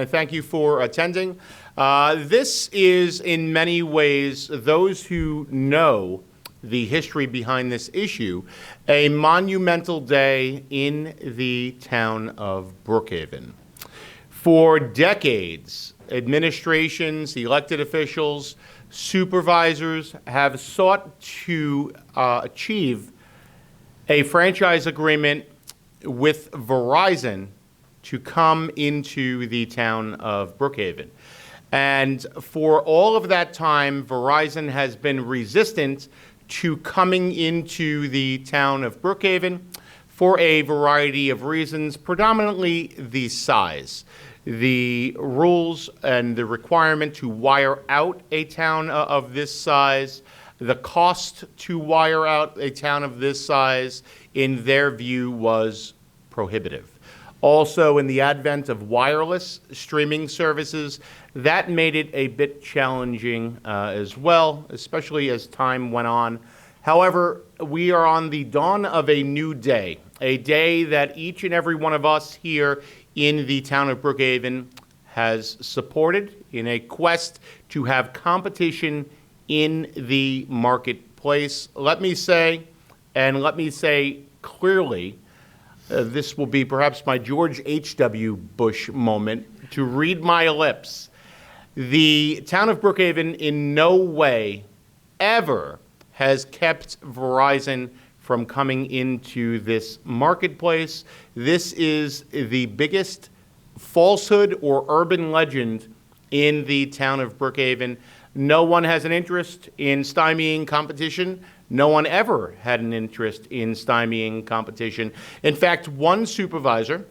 I thank you for attending. This is, in many ways, those who know the history behind this issue, a monumental day in the town of Brookhaven. For decades, administrations, elected officials, supervisors have sought to achieve a franchise agreement with Verizon to come into the town of Brookhaven. And for all of that time, Verizon has been resistant to coming into the town of Brookhaven for a variety of reasons, predominantly the size. The rules and the requirement to wire out a town of this size, the cost to wire out a town of this size, in their view, was prohibitive. Also, in the advent of wireless streaming services, that made it a bit challenging as well, especially as time went on. However, we are on the dawn of a new day, a day that each and every one of us here in the town of Brookhaven has supported in a quest to have competition in the marketplace. Let me say clearly, this will be perhaps my George H.W. Bush moment to read my lips. The town of Brookhaven in no way ever has kept Verizon from coming into this marketplace. This is the biggest falsehood or urban legend in the town of Brookhaven. No one has an interest in stymieing competition. No one ever had an interest in stymieing competition. In fact, one supervisor,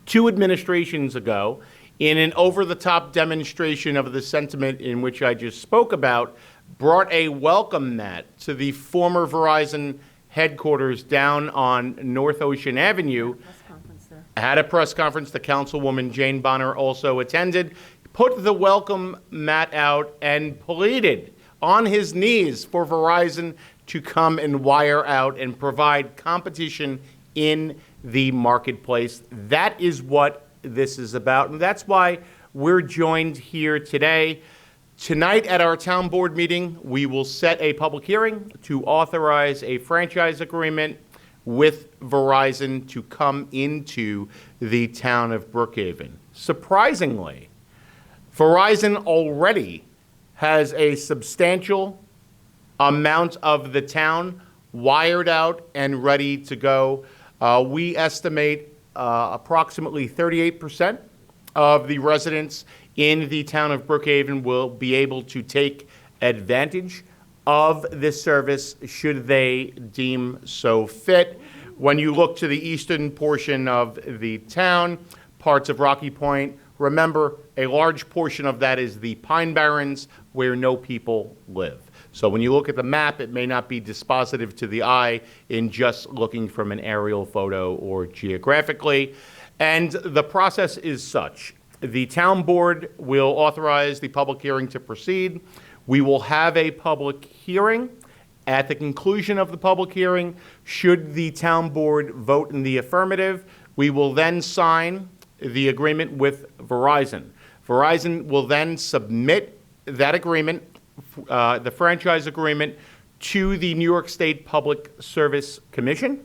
2 administrations ago, in an over-the-top demonstration of the sentiment in which I just spoke about, brought a welcome mat to the former Verizon headquarters down on North Ocean Avenue. Had a press conference. The councilwoman, Jane Bonner, also attended, put the welcome mat out and pleaded on his knees for Verizon to come and wire out and provide competition in the marketplace. That is what this is about, and that's why we're joined here today. Tonight at our town board meeting, we will set a public hearing to authorize a franchise agreement with Verizon to come into the town of Brookhaven. Surprisingly, Verizon already has a substantial amount of the town wired out and ready to go. We estimate approximately 38% of the residents in the town of Brookhaven will be able to take advantage of this service should they deem so fit. When you look to the eastern portion of the town, parts of Rocky Point, remember a large portion of that is the Pine Barrens where no people live. So when you look at the map, it may not be dispositive to the eye in just looking from an aerial photo or geographically. And the process is such. The town board will authorize the public hearing to proceed. We will have a public hearing. At the conclusion of the public hearing, should the town board vote in the affirmative, we will then sign the agreement with Verizon. Verizon will then submit that agreement, the franchise agreement, to the New York State Public Service Commission.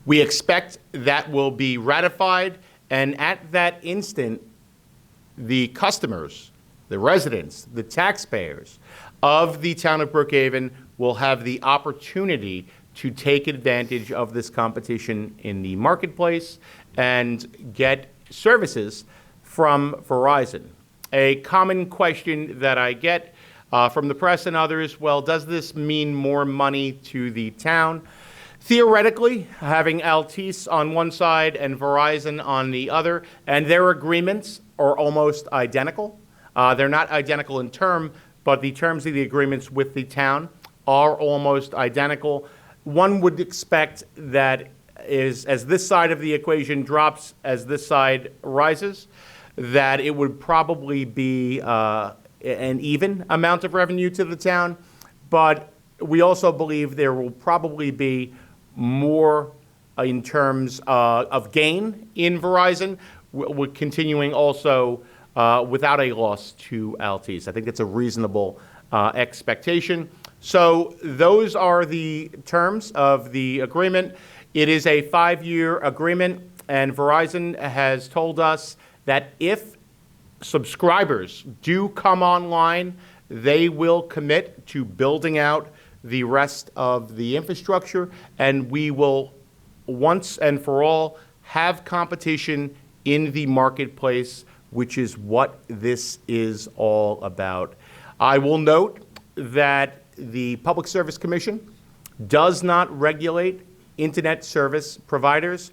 We expect that will be ratified, and at that instant, the customers, the residents, the taxpayers of the town of Brookhaven will have the opportunity to take advantage of this competition in the marketplace and get services from Verizon. A common question that I get from the press and others, well, does this mean more money to the town? Theoretically, having Altice on one side and Verizon on the other, and their agreements are almost identical. They're not identical in term, but the terms of the agreements with the town are almost identical. One would expect that as this side of the equation drops, as this side rises, that it would probably be an even amount of revenue to the town. But we also believe there will probably be more in terms of gain in Verizon. we're continuing also without a loss to Altice. I think it's a reasonable expectation. So those are the terms of the agreement. It is a 5-year agreement, and Verizon has told us that if subscribers do come online, they will commit to building out the rest of the infrastructure, and we will once and for all have competition in the marketplace, which is what this is all about. I will note that the Public Service Commission does not regulate internet service providers,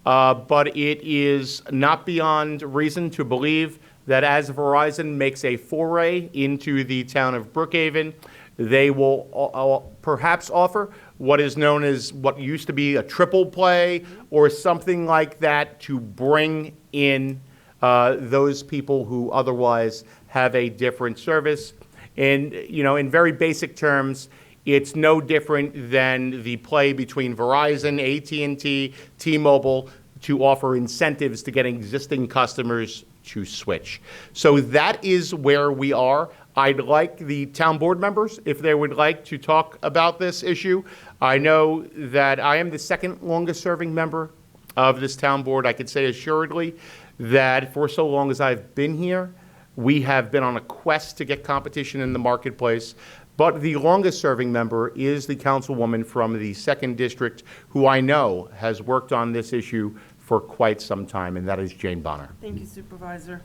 but it is not beyond reason to believe that as Verizon makes a foray into the town of Brookhaven, they will perhaps offer what is known as what used to be a triple play or something like that to bring in those people who otherwise have a different service. And, in very basic terms, it's no different than the play between Verizon, AT&T, T-Mobile to offer incentives to get existing customers to switch. So that is where we are. I'd like the town board members, if they would like to talk about this issue. I know that I am the second longest serving member of this town board. I can say assuredly that for so long as I've been here, we have been on a quest to get competition in the marketplace. But the longest serving member is the councilwoman from the 2nd District, who I know has worked on this issue for quite some time, and that is Jane Bonner. Thank you, Supervisor.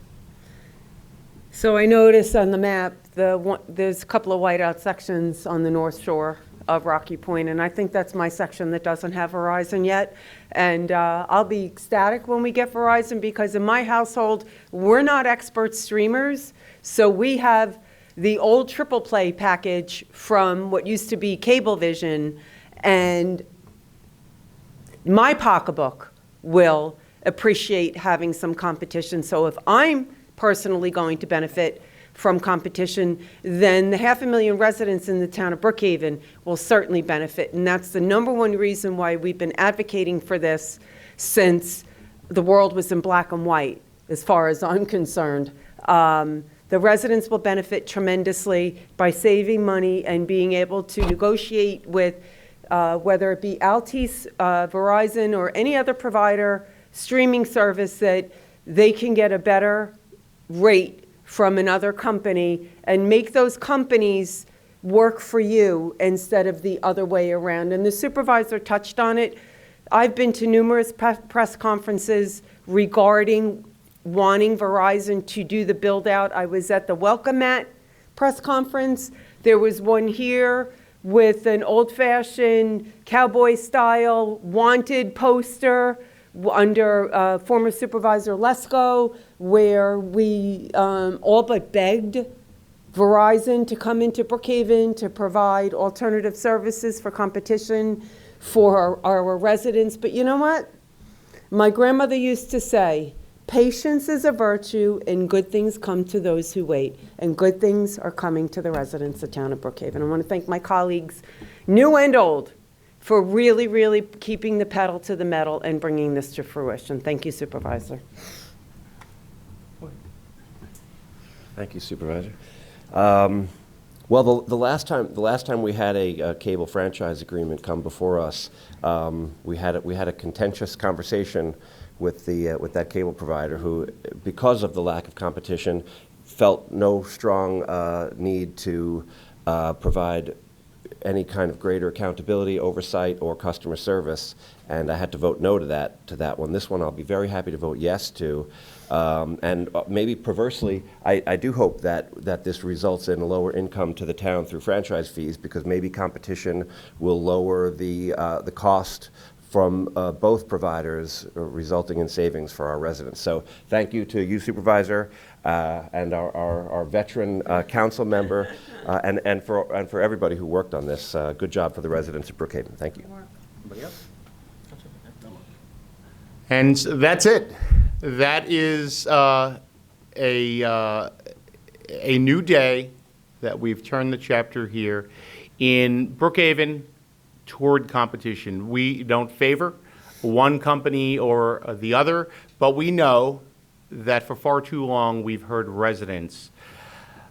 So I noticed on the map, there's a couple of whiteout sections on the North Shore of Rocky Point, and I think that's my section that doesn't have Verizon yet. And I'll be ecstatic when we get Verizon, because in my household, we're not expert streamers, so we have the old triple play package from what used to be Cablevision, and my pocketbook will appreciate having some competition. So if I'm personally going to benefit from competition, then the 500,000 residents in the town of Brookhaven will certainly benefit. And that's the #1 reason why we've been advocating for this since the world was in black and white, as far as I'm concerned. The residents will benefit tremendously by saving money and being able to negotiate with whether it be Altice, Verizon, or any other provider streaming service, that they can get a better rate from another company and make those companies work for you instead of the other way around. And the supervisor touched on it. I've been to numerous press conferences regarding wanting Verizon to do the build out. I was at the Welcome Mat press conference. There was one here with an old-fashioned cowboy-style wanted poster under former Supervisor Lesko, where we all but begged Verizon to come into Brookhaven to provide alternative services for competition for our residents. But you know what? My grandmother used to say, patience is a virtue, and good things come to those who wait. And good things are coming to the residents of the town of Brookhaven. I want to thank my colleagues, new and old, for really, really keeping the pedal to the metal and bringing this to fruition. Thank you, Supervisor. Thank you, Supervisor. Well, the last time we had a cable franchise agreement come before us, we had a contentious conversation with that cable provider, who, because of the lack of competition, felt no strong need to provide any kind of greater accountability, oversight, or customer service, and I had to vote no to that one. This one I'll be very happy to vote yes to, and maybe perversely, I do hope that this results in a lower income to the town through franchise fees, because maybe competition will lower the cost from both providers, resulting in savings for our residents. So thank you to you, Supervisor, and our veteran council member, and for everybody who worked on this. Good job for the residents of Brookhaven. Thank you. Anybody else? And that's it. That is a new day that we've turned the chapter here in Brookhaven toward competition. We don't favor one company or the other, but we know that for far too long we've heard residents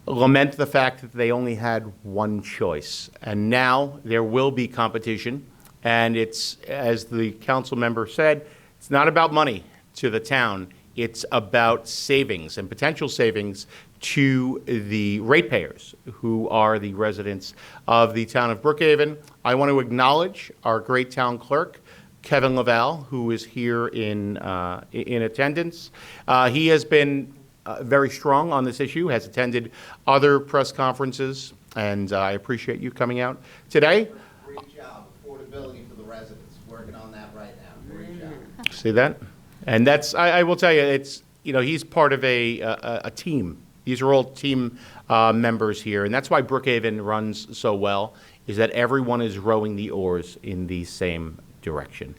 lament the fact that they only had one choice. And now there will be competition. And it's, as the council member said, it's not about money to the town. It's about savings and potential savings to the ratepayers who are the residents of the town of Brookhaven. I want to acknowledge our great town clerk, Kevin Laval, who is here in attendance. He has been very strong on this issue, has attended other press conferences, and I appreciate you coming out today. Great job. Affordability for the residents. Working on that right now. Great job. See that? And that's, I will tell you, it's, you know, he's part of a team. These are all team members here, and that's why Brookhaven runs so well, is that everyone is rowing the oars in the same direction.